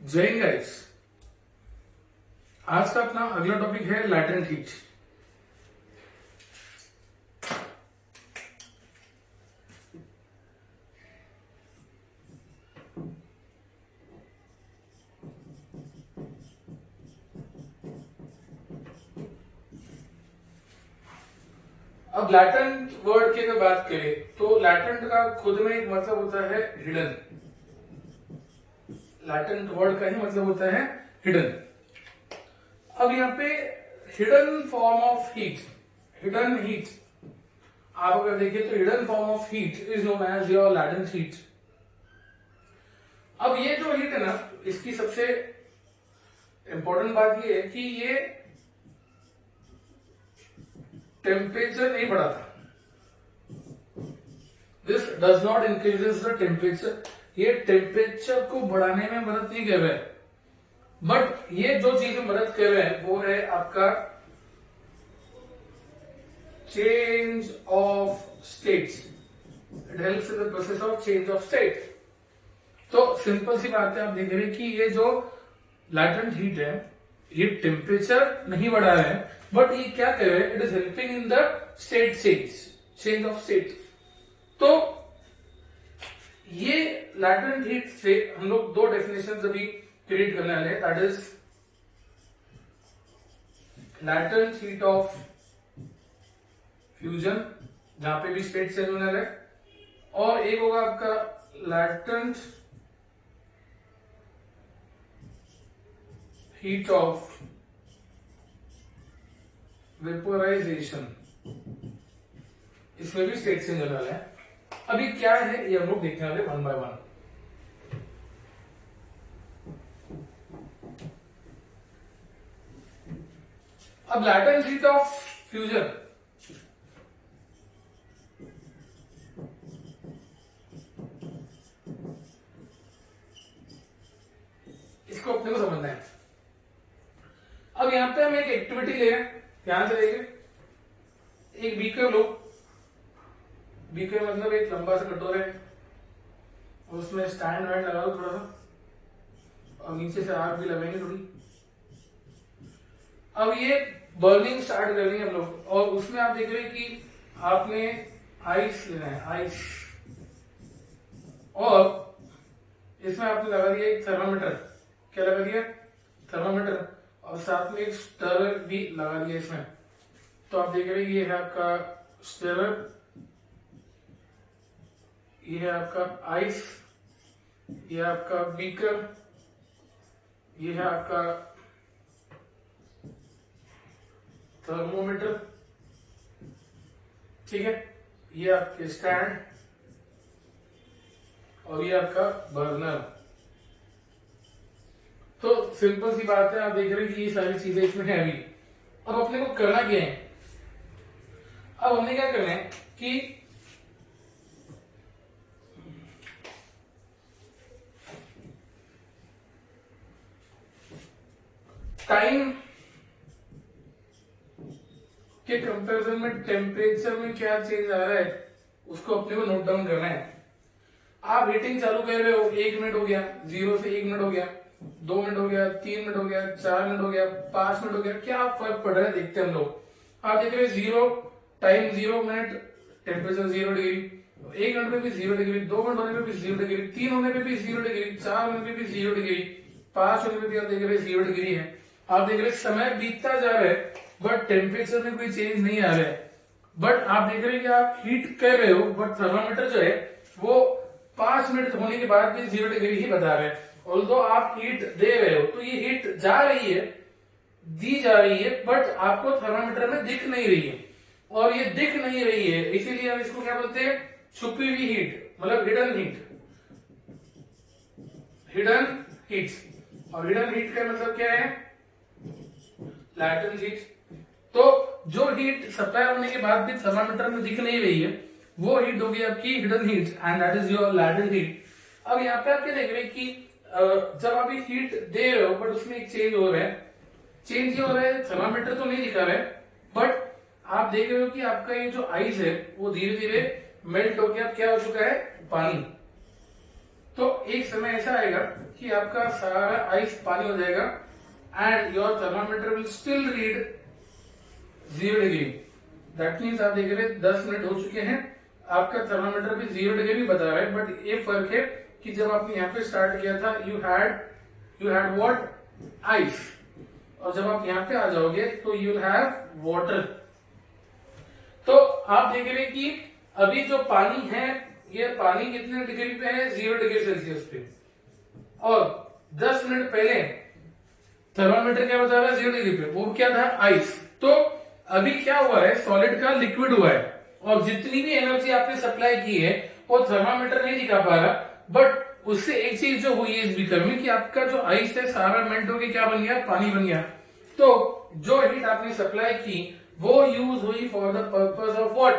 जय हिंद गाइस। आज का अपना अगला टॉपिक है लैटेंट हीट। अब लैटेंट वर्ड की अगर बात करें तो लैटेंट का खुद में एक मतलब होता है हिडन। लैटेंट वर्ड का ही मतलब होता है हिडन। अब यहाँ पे hidden form of heat, hidden heat आप अगर देखें तो hidden form of heat is known as your latent heat. अब ये जो हीट है ना, इसकी सबसे इंपॉर्टेंट बात ये है कि ये टेम्परेचर नहीं बढ़ाता। This does not increases the temperature. ये टेम्परेचर को बढ़ाने में मदद नहीं कर रहा है, बट ये जो चीजें मदद कर रहे हैं वो है आपका change of states. It helps in the process of change of state. तो सिंपल सी बात है, आप देख रहे हैं कि ये जो लैटेंट हीट है ये टेम्परेचर नहीं बढ़ा रहा है, बट ये क्या कर रहे हैं, it is helping in the state change of state. तो ये लैटेंट हीट से हम लोग दो डेफिनेशन अभी क्रिएट करने वाले हैं, that is latent heat of fusion, जहां पे भी स्टेट चेंज होने वाला है, और एक होगा आपका लैटेंट हीट ऑफ वेपोराइजेशन, इसमें भी स्टेट चेंज होने वाला है। अभी क्या है ये हम लोग देखने वाले वन बाय वन। अब लैटेंट हीट ऑफ फ्यूजन, इसको अपने को समझना है। अब यहां पे हम एक एक्टिविटी ले रहे हैं, ध्यान से देखिए। एक बीकर लो, बीकर मतलब एक लंबा सा कटोरा है, उसमें स्टैंड वैंड लगा दो थोड़ा सा, और नीचे से आग भी लगाएंगे थोड़ी। अब ये बर्निंग स्टार्ट करेंगे हम लोग, और उसमें आप देख रहे हैं कि आपने आइस लेना है, आइस, और इसमें आपने लगा दिया एक थर्मामीटर। क्या लगा दिया? थर्मामीटर, और साथ में एक स्टरर भी लगा दिया इसमें। तो आप देख रहे हैं ये है आपका स्टरर, ये है आपका आइस, ये है आपका बीकर, ये है आपका थर्मोमीटर, ठीक है, ये आपके स्टैंड, और ये आपका बर्नर। तो सिंपल सी बात है, आप देख रहे हैं कि ये सारी चीजें इसमें है अभी। अब अपने को करना क्या है? अब हमने क्या करना है कि टाइम के कंपैरिजन में टेम्परेचर में क्या चेंज आ रहा है उसको अपने को नोट डाउन करना है। आप हीटिंग चालू कर रहे हो, 1 मिनट हो गया, 0 से 1 मिनट हो गया, 2 मिनट हो गया, 3 मिनट हो गया, 4 मिनट हो गया, 5 मिनट हो गया, क्या फर्क पड़ रहा है देखते हैं हम लोग। आप देख रहे हैं 0 time 0 minute, temperature 0 degree, 1 minute में भी 0 डिग्री, 2 मिनट होने पे भी 0 डिग्री, 3 होने पे भी 0 डिग्री, 4 होने पे भी 0 डिग्री, 5 होने पे भी आप देख रहे हैं 0 डिग्री है। आप देख रहे हैं समय बीतता जा रहा है, बट टेम्परेचर में कोई चेंज नहीं आ रहा है। बट आप देख रहे हैं कि आप हीट कर रहे हो, बट थर्मामीटर जो है वो 5 मिनट होने के बाद भी 0 डिग्री ही बता रहे हैं। ऑल्दो आप हीट दे रहे हो, तो ये हीट जा रही है, दी जा रही है, बट आपको थर्मामीटर में दिख नहीं रही है। और ये दिख नहीं रही है, इसीलिए हम इसको क्या बोलते हैं? छुपी हुई हीट, मतलब हिडन हीट। हिडन हीट, और हिडन हीट का मतलब क्या है? Latent heat. तो जो हीट सप्लाई होने के बाद भी थर्मामीटर में दिख नहीं रही है, वो हीट होगी आपकी hidden heat, and that is your latent heat. अब यहाँ पे आप क्या देख रहे हैं कि जब आप हीट दे रहे हो, बट उसमें एक चेंज हो रहा है। चेंज ये हो रहा है, थर्मामीटर तो नहीं दिखा रहा है, बट आप देख रहे हो कि आपका ये जो आइस है वो धीरे धीरे मेल्ट होकर क्या हो चुका है? पानी। तो एक समय ऐसा आएगा कि आपका सारा आइस पानी हो जाएगा and your thermometer will still read 0 degree. That means आप देख रहे हैं 10 मिनट हो चुके हैं, आपका थर्मामीटर भी 0 डिग्री बता रहा है, बट ये फर्क है कि जब आपने यहाँ पे स्टार्ट किया था यू हैड व्हाट, आइस, और जब आप यहाँ पे आ जाओगे तो यू विल हैव वाटर। तो आप देख रहे हैं कि अभी जो पानी है ये पानी कितने डिग्री पे है, 0 डिग्री सेल्सियस पे, और 10 मिनट पहले थर्मामीटर क्या बता रहा है, 0 डिग्री पे, वो क्या था, आइस। तो अभी क्या हुआ है, सॉलिड का लिक्विड हुआ है, और जितनी भी एनर्जी आपने सप्लाई की है वो थर्मामीटर नहीं दिखा पा रहा, बट उससे एक चीज जो हुई है इस बीकर में कि आपका जो आइस है सारा मेल्ट होकर क्या बन गया, पानी बन गया। तो जो हीट आपने सप्लाई की वो यूज हुई for the purpose of what,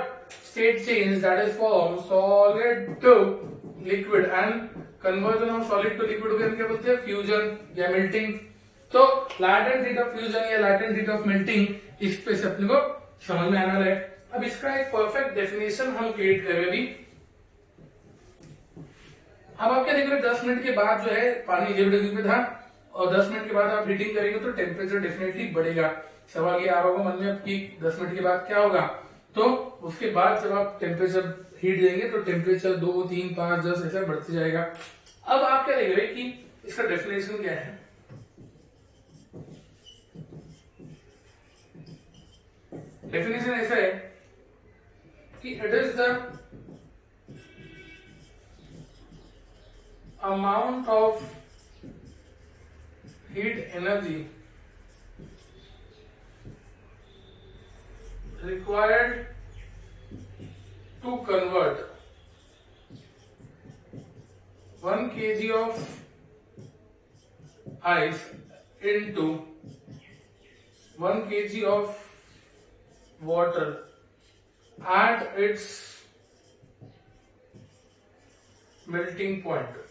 state change, that is from solid to liquid, and conversion of solid to liquid को क्या बोलते हैं, फ्यूजन या मेल्टिंग। तो लैटेंट हीट ऑफ फ्यूजन या लैटेंट हीट ऑफ मेल्टिंग, इस पे से अपने को समझ में आना है। अब इसका एक परफेक्ट डेफिनेशन हम क्रिएट करें अभी। अब आप क्या देख रहे हैं, 10 मिनट के बाद जो है पानी 0 डिग्री पे था, और 10 मिनट के बाद आप हीटिंग करेंगे तो टेम्परेचर डेफिनेटली बढ़ेगा। सवाल ये आ रहा होगा मन में कि 10 मिनट के बाद क्या होगा, तो उसके बाद जब आप टेम्परेचर हीट देंगे तो टेम्परेचर 2, 3, 5, 10 ऐसा बढ़ते जाएगा। अब आप क्या देख रहे हैं कि इसका डेफिनेशन क्या है, डेफिनेशन ऐसा है कि it is the amount of heat energy required to convert 1 kg of ice into 1 kg of water at its melting point।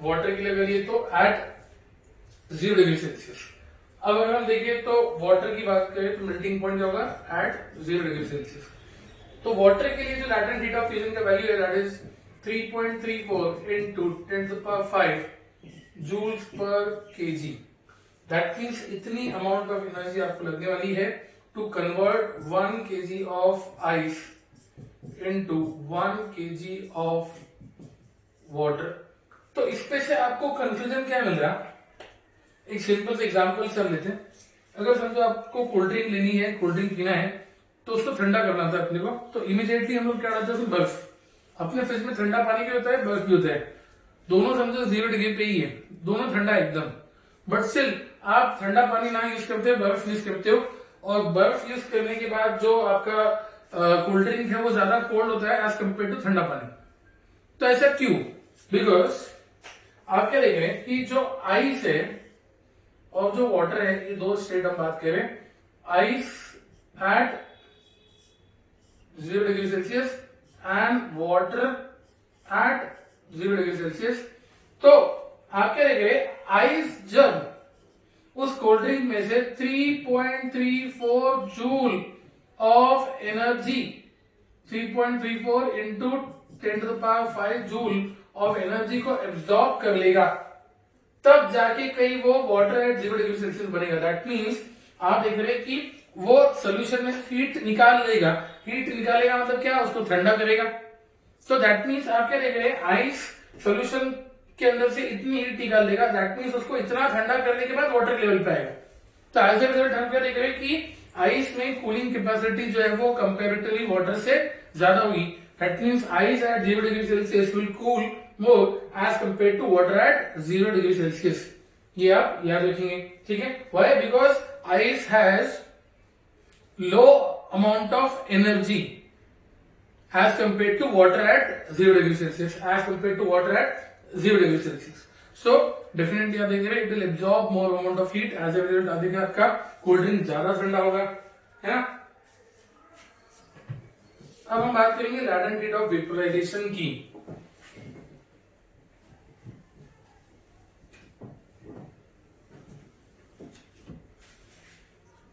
Water के लिए करिए तो एट 0 डिग्री सेल्सियस। अब अगर हम देखें तो वाटर की बात करें तो मेल्टिंग पॉइंट क्या होगा, एट 0 डिग्री सेल्सियस। तो वाटर के लिए जो लैटेंट हीट ऑफ फ्यूजन का वैल्यू है that is 3.34 into 10⁵ joules per kg. That means इतनी अमाउंट ऑफ एनर्जी आपको लगने वाली है to convert 1 kg of ice into 1 kg of water. तो इसमें से आपको कंफ्यूजन क्या मिल रहा, एक सिंपल से एग्जांपल से हम लेते हैं। अगर समझो आपको कोल्ड ड्रिंक लेनी है, कोल्ड ड्रिंक पीना है, तो उसको ठंडा करना था अपने को, तो इमीडिएटली हम लोग क्या डालते हैं उसमें बर्फ। अपने फ्रिज में ठंडा पानी भी होता है, बर्फ भी होता है, दोनों समझो 0 डिग्री पे ही है, दोनों ठंडा एकदम, बट स्टिल आप ठंडा पानी ना यूज करते हो, बर्फ यूज करते हो, और बर्फ यूज करने के बाद जो आपका कोल्ड ड्रिंक है वो ज्यादा कोल्ड होता है एज कम्पेयर टू ठंडा पानी। तो ऐसा क्यों, बिकॉज आप क्या देख रहे हैं कि जो आइस है और जो वाटर है, ये दो स्टेट हम बात करें, ice at 0 degree Celsius and water at 0 degree Celsius. तो आप क्या देख रहे हैं, आइस जब उस कोल्ड ड्रिंक में से 3.34 joule of energy, 3.34 into 10⁵ joule of energy को एब्जॉर्ब कर लेगा, तब जाके कहीं वो वाटर एट 0 डिग्री सेल्सियस बनेगा। दैट मीन्स आप देख रहे हैं कि वो सोल्यूशन में हीट निकाल लेगा। हीट निकालेगा मतलब क्या, उसको ठंडा करेगा। तो दैट मीन्स आप क्या देख रहे हैं, आइस सोल्यूशन के अंदर से इतनी हीट निकाल देगा, दैट मीन्स उसको इतना ठंडा करने के बाद वाटर लेवल पे आएगा। तो एज ए रिजल्ट हम क्या देख रहे हैं कि आइस में कूलिंग कैपेसिटी जो है वो कंपेरेटिवली वाटर से ज्यादा होगी। That means ice at 0 degree Celsius will cool more as compare to water at 0 degree Celsius. ये आप याद रखेंगे, ठीक है। Why, because ice has low amount of energy as compared to water at 0 degree Celsius, as compared to water at 0 degree Celsius. So definitely आप देख रहे हैं, it will absorb more amount of heat, as a result आप देखें आपका cold drink ज्यादा ठंडा होगा, है ना। अब हम बात करेंगे लैटेंट हीट ऑफ वेपोराइजेशन की।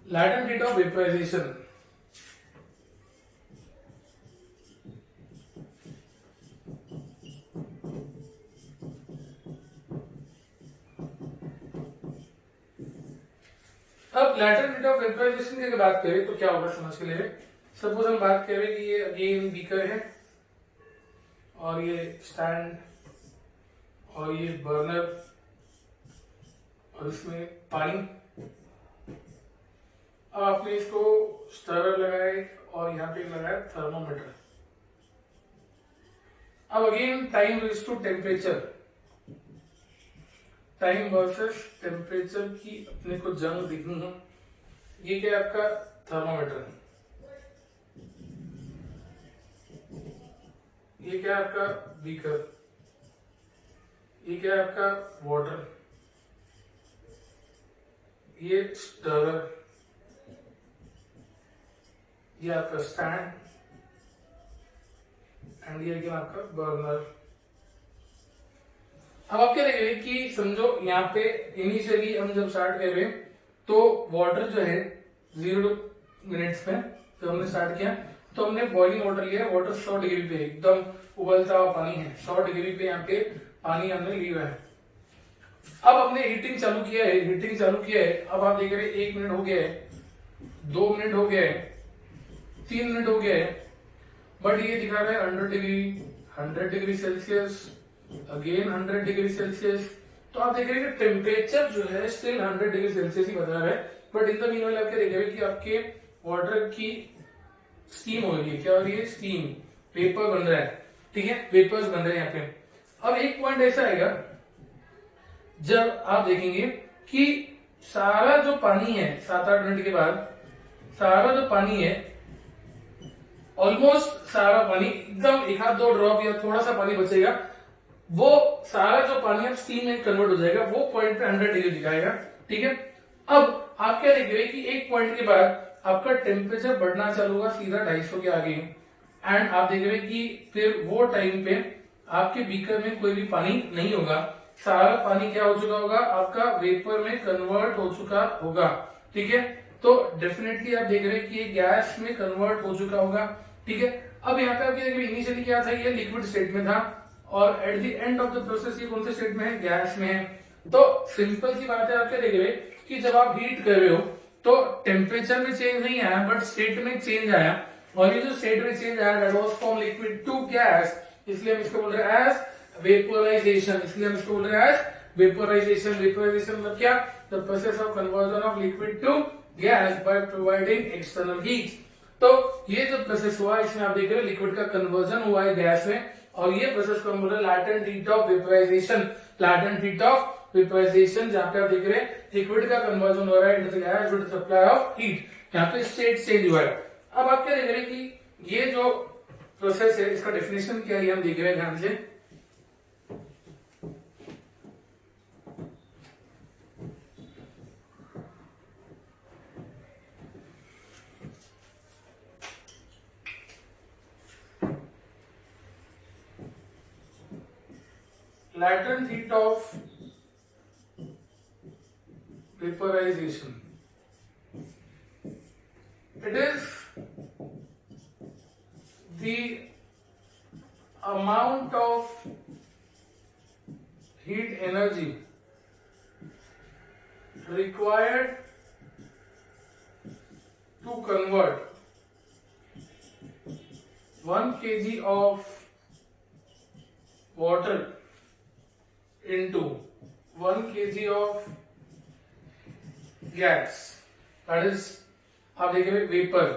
लैटेंट हीट ऑफ वेपोराइजेशन, अब लैटेंट हीट ऑफ वेपराइजेशन की अगर बात करें तो क्या होगा समझ के लिए। सपोज हम बात करें कि ये अगेन बीकर है और ये स्टैंड और ये बर्नर और इसमें पानी। अब आपने इसको स्टरर लगाए और यहाँ पे लगाया थर्मोमीटर। अब again time raise to temperature, time versus temperature की अपने को जंग देखनी है। ये क्या है आपका थर्मोमीटर, ये क्या है आपका बीकर, ये क्या है आपका वाटर, ये स्टरर, ये आपका स्टैंड एंड ये अगेन आपका बर्नर। अब आप क्या देखेंगे कि समझो यहाँ पे इनिशियली हम जब स्टार्ट कर रहे हैं तो वाटर जो है 0 मिनट्स में जब हमने स्टार्ट किया तो हमने बॉइलिंग वाटर लिया। वाटर 100 डिग्री पे एकदम उबलता हुआ पानी है, 100 डिग्री पे यहाँ पे पानी हमने लिया है। अब हमने हीटिंग चालू किया है, हीटिंग चालू किया है। अब आप देख रहे हैं 1 मिनट हो गया है, 2 मिनट हो गया है, 3 मिनट हो गया है, बट ये दिखा रहा है 100 degree, 100 degree Celsius, again 100 degree Celsius. तो आप देख रहे हैं कि टेम्परेचर जो है स्टिल 100 डिग्री सेल्सियस ही बता रहा है, बट इन द मीनवाइल आप क्या देख रहे हैं कि आपके वाटर की स्टीम हो रही है। क्या हो रही है? स्टीम, वेपर बन रहा है। ठीक है, वेपर्स बन रहे हैं यहाँ पे। अब एक पॉइंट ऐसा आएगा जब आप देखेंगे कि सारा जो पानी है 7-8 मिनट के बाद, सारा जो पानी है ऑलमोस्ट सारा पानी एकदम 1-2 ड्रॉप या थोड़ा सा पानी बचेगा, वो सारा जो पानी अब स्टीम में कन्वर्ट हो जाएगा। वो पॉइंट पे 100 डिग्री दिखाएगा। ठीक है, अब आप क्या देख रहे हैं कि एक पॉइंट के बाद आपका टेम्परेचर बढ़ना चालू होगा सीधा 250 के आगे, एंड आप देख रहे हैं कि फिर वो टाइम पे आपके बीकर में कोई भी पानी नहीं होगा, सारा पानी क्या हो चुका होगा? आपका वेपर में कन्वर्ट हो चुका होगा। ठीक है, तो डेफिनेटली आप देख रहे हैं कि ये गैस में कन्वर्ट हो चुका होगा। ठीक है, अब यहाँ पे आप देख रहे हैं इनिशियली क्या था? ये लिक्विड स्टेट में था और at the end of the process ये कौन से स्टेट में है? गैस में है। तो सिंपल सी बात है, आप क्या देख रहे हैं कि जब आप हीट कर रहे हो तो टेम्परेचर में चेंज नहीं आया, बट स्टेट में चेंज आया, और ये जो स्टेट में चेंज आया that was from liquid to gas, इसलिए हम इसको बोल रहे हैं एज वेपोराइजेशन। इसलिए हम इसको बोल रहे हैं एज वेपोराइजेशन। वेपोराइजेशन मतलब क्या? The process of conversion of liquid to gas by providing external heat. तो ये जो प्रोसेस हुआ इसमें आप देख रहे हैं लिक्विड का कन्वर्जन हुआ है गैस में, और ये प्रोसेस को हम बोल रहे हैं latent heat of vaporisation. Latent heat of vaporisation, जहां पे आप देख रहे हैं लिक्विड का कन्वर्जन हो रहा है into the gas with supply of heat, यहाँ पे स्टेट चेंज हुआ है। अब आप क्या देख रहे हैं कि ये जो प्रोसेस है इसका डेफिनेशन क्या है, हम देख रहे हैं ध्यान से। Latent heat of vaporization. It is the amount of heat energy required to convert 1 kg of water into 1 kg of gas, that is आप देख रहे हैं वेपर।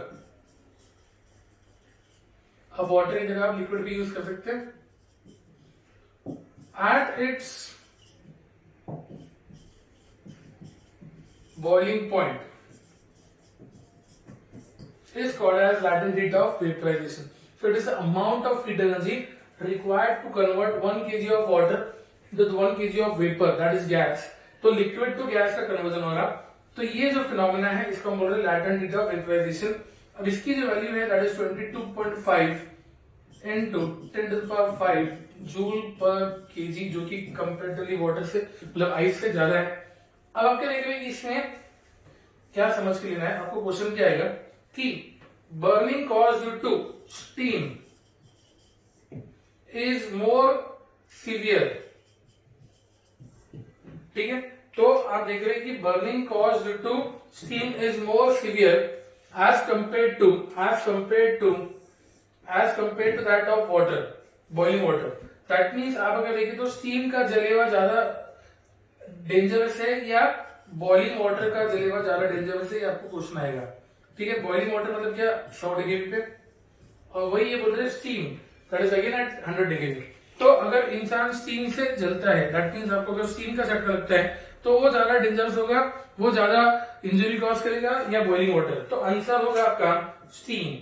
अब वाटर की जगह आप लिक्विड भी यूज कर सकते हैं। At its boiling point is called as latent heat of vaporization. So it is the amount of heat energy required to convert 1 kg of water into 1 kg of vapor, that is gas. तो liquid to gas का conversion हो रहा। तो ये जो phenomena है इसको हम बोल रहे हैं लैटेंट हीट ऑफ वेपोराइजेशन। अब इसकी जो वैल्यू है दैट इज 22.5 into 10⁵ जूल पर केजी, जो कि कंपेरेटिवली वाटर से मतलब आइस से ज्यादा है। अब आप क्या देख रहे हैं कि इसमें क्या समझ के लेना है आपको। क्वेश्चन क्या आएगा कि burning cause due to steam is more severe. ठीक है, तो आप देख रहे हैं कि burning cause due to steam is more severe as compare to that of water, boiling water. That means आप अगर देखें तो स्टीम का जलेवा ज्यादा डेंजरस है या बॉइलिंग वाटर का जलेवा ज्यादा डेंजरस है, आपको क्वेश्चन आएगा। ठीक है, बॉइलिंग वाटर मतलब क्या, 100 डिग्री पे, और वही ये बोल रहे हैं steam that is again at 100 degree. तो अगर इंसान स्टीम से जलता है, दैट मीन्स आपको अगर स्टीम का झटका लगता है तो वो ज्यादा डेंजरस होगा, वो ज्यादा इंजरी कॉज करेगा या बॉइलिंग वाटर। तो आंसर होगा आपका स्टीम।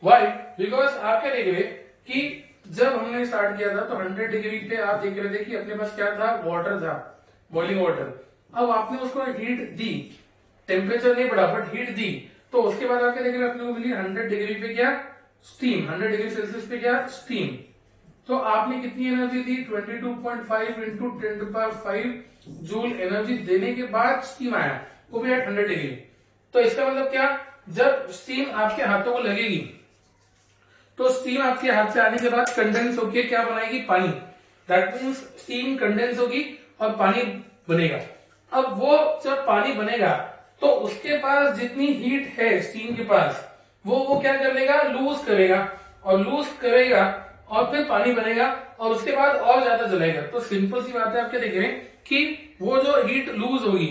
वाई? बिकॉज आप क्या देख रहे कि जब हमने स्टार्ट किया था तो 100 डिग्री पे आप देख रहे थे कि अपने पास क्या था, वाटर था, बॉइलिंग वाटर। अब आपने उसको हीट दी, टेम्परेचर नहीं बढ़ा बट हीट दी, तो उसके बाद आप क्या देख रहे अपने को मिली 100 डिग्री पे क्या, स्टीम। 100 डिग्री सेल्सियस पे क्या, स्टीम। तो आपने कितनी एनर्जी दी, 22.5 इंटू 10⁵ जूल एनर्जी देने के बाद स्टीम आया, वो भी एट 100 डिग्री। तो इसका मतलब क्या, जब स्टीम आपके हाथों को लगेगी तो स्टीम आपके हाथ से आने के बाद कंडेंस होकर क्या बनाएगी, पानी। दैट मीन्स स्टीम कंडेंस होगी और पानी बनेगा। अब वो जब पानी बनेगा तो उसके पास जितनी हीट है स्टीम के पास, वो क्या कर लेगा, लूज करेगा, और लूज करेगा और फिर पानी बनेगा और उसके बाद और ज्यादा जलेगा। तो सिंपल सी बात है, आप क्या देख रहे हैं कि वो जो हीट लूज होगी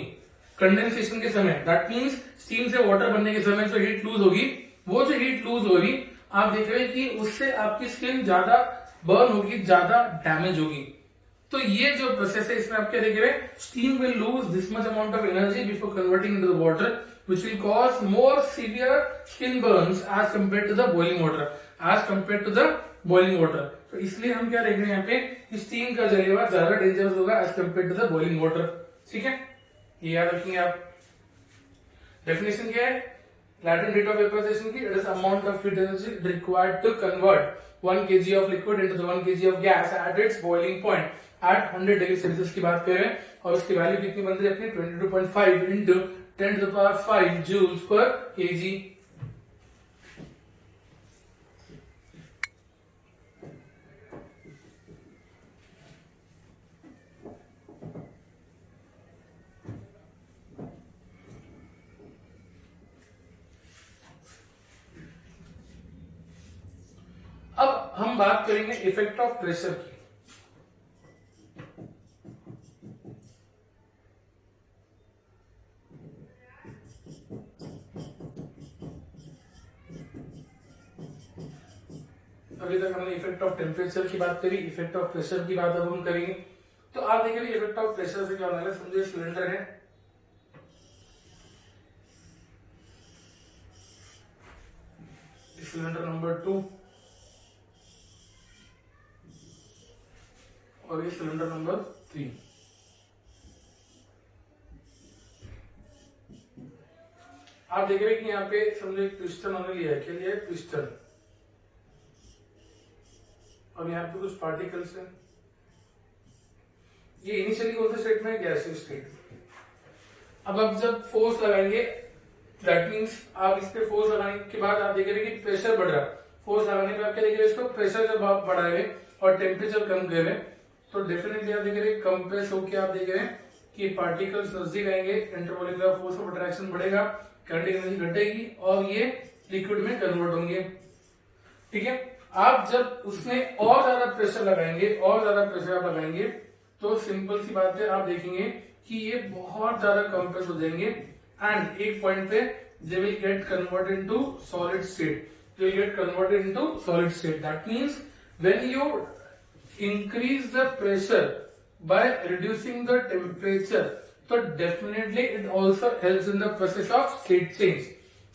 कंडेंसेशन के समय, दैट मीन्स स्टीम से वाटर बनने के समय जो हीट लूज होगी, वो जो हीट लूज होगी आप देख रहे हैं कि उससे आपकी स्किन ज्यादा बर्न होगी, ज्यादा डैमेज होगी। तो ये जो प्रोसेस है इसमें आप क्या देख रहे हैं, steam will lose this much amount of energy before converting into the water which will cause more severe skin burns as compared to the boiling water। तो इसलिए हम क्या देख रहे हैं यहाँ पे कि स्टीम का जलेवा ज्यादा डेंजरस होगा as compare to the boiling water. ठीक है, ये याद रखेंगे आप। डेफिनेशन क्या है, Latent heat of vaporization की, it is amount of heat energy required to convert 1 kg of liquid into the 1 kg of gas at its boiling point at 100 degree Celsius की बात कर रहे हैं, और उसकी वैल्यू कितनी बन रही है अपनी 22.5 इंटू 10⁵ जूल्स पर केजी। अब हम बात करेंगे इफेक्ट ऑफ प्रेशर की। अभी तक हमने इफेक्ट ऑफ टेम्परेचर की बात करी, इफेक्ट ऑफ प्रेशर की बात अब हम करेंगे। तो आप देखिए इफेक्ट ऑफ प्रेशर से क्या होने वाला है, समझिए सिलेंडर है, सिलेंडर नंबर 2 और ये सिलेंडर नंबर 3। आप देख रहे हैं कि यहाँ पे समझो एक पिस्टन हमने लिया है, क्या लिया है, पिस्टन, और यहाँ पे कुछ पार्टिकल्स हैं। ये इनिशियली कौन से स्टेट में है, गैसियस स्टेट। अब आप जब फोर्स लगाएंगे, दैट मीन्स आप इस पे फोर्स लगाने के बाद आप देख रहे हैं कि प्रेशर बढ़ रहा है। फोर्स लगाने पे आप क्या देख रहे हैं, इसको प्रेशर जब आप बढ़ाए और टेम्परेचर कम कर रहे हैं तो डेफिनेटली आप देख रहे हैं कंप्रेस होकर आप देख रहे हैं कि पार्टिकल्स नजदीक आएंगे, इंटरमोलिकुलर फोर्स ऑफ अट्रैक्शन बढ़ेगा, करंट एनर्जी घटेगी और ये लिक्विड में कन्वर्ट होंगे। ठीक है, आप जब उसमें और ज्यादा प्रेशर लगाएंगे, और ज्यादा प्रेशर आप लगाएंगे तो सिंपल सी बात है, आप देखेंगे कि ये बहुत ज्यादा कंप्रेस हो जाएंगे एंड एक पॉइंट पे they will get converted into solid state, they will get converted into solid state. That means when you increase the pressure by reducing the temperature, so definitely it also helps in the process of state change।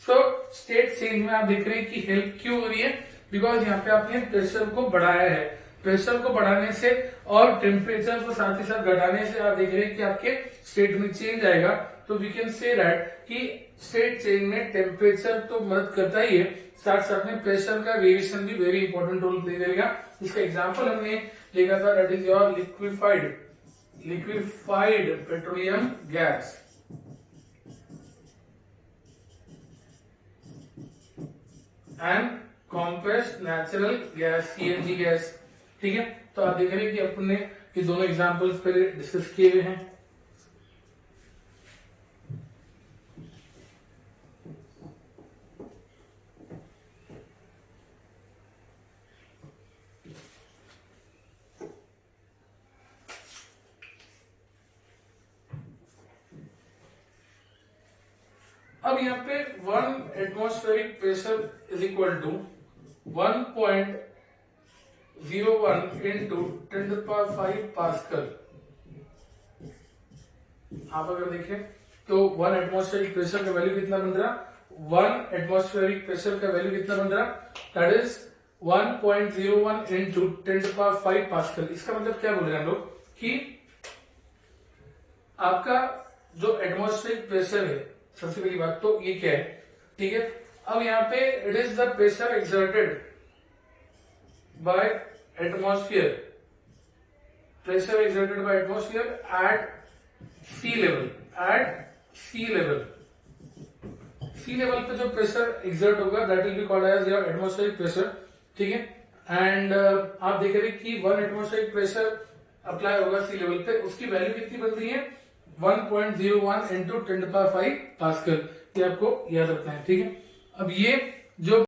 so state change में आप देख रहे हैं कि help क्यों हो रही है, बिकॉज यहाँ पे आपने प्रेशर को बढ़ाया है। प्रेशर को बढ़ाने से और टेम्परेचर को साथ ही साथ घटाने से आप देख रहे हैं कि आपके स्टेट में चेंज आएगा। तो वी कैन से दैट कि स्टेट चेंज में टेम्परेचर तो मदद करता ही है, साथ साथ में प्रेशर का वेरिएशन भी वेरी इंपॉर्टेंट रोल प्ले करेगा। इसका एग्जांपल हमने देखा था, that is your liquefied petroleum gas. And compressed natural gas, CNG gas. ठीक है, तो आप देख रहे हैं कि अपने ये दोनों एग्जांपल्स पहले डिस्कस किए हुए हैं। अब यहाँ पे 1 atmospheric pressure is equal to 1.01 into 10⁵ pascal. आप अगर देखें तो 1 एटमॉस्फेरिक प्रेशर का वैल्यू कितना बन रहा, 1 एटमॉस्फेरिक प्रेशर का वैल्यू कितना बन रहा, दैट इज 1.01 इंटू 10⁵ पास्कल। इसका मतलब क्या बोल रहे हैं हम लोग कि आपका जो एटमॉस्फेरिक प्रेशर है, सबसे पहली बात तो ये क्या है, ठीक है। अब यहाँ पे it is the pressure exerted by atmosphere, pressure exerted by atmosphere at sea level, sea level पे जो प्रेशर एक्सर्ट होगा that will be called as your atmospheric pressure, ठीक है। एंड आप देख रहे हैं कि 1 एटमॉस्फेरिक प्रेशर अप्लाई होगा सी लेवल पे, उसकी वैल्यू कितनी बन रही है 1.01 इंटू 10⁵ पास्कल। ये आपको याद रखना है, ठीक है। अब ये जो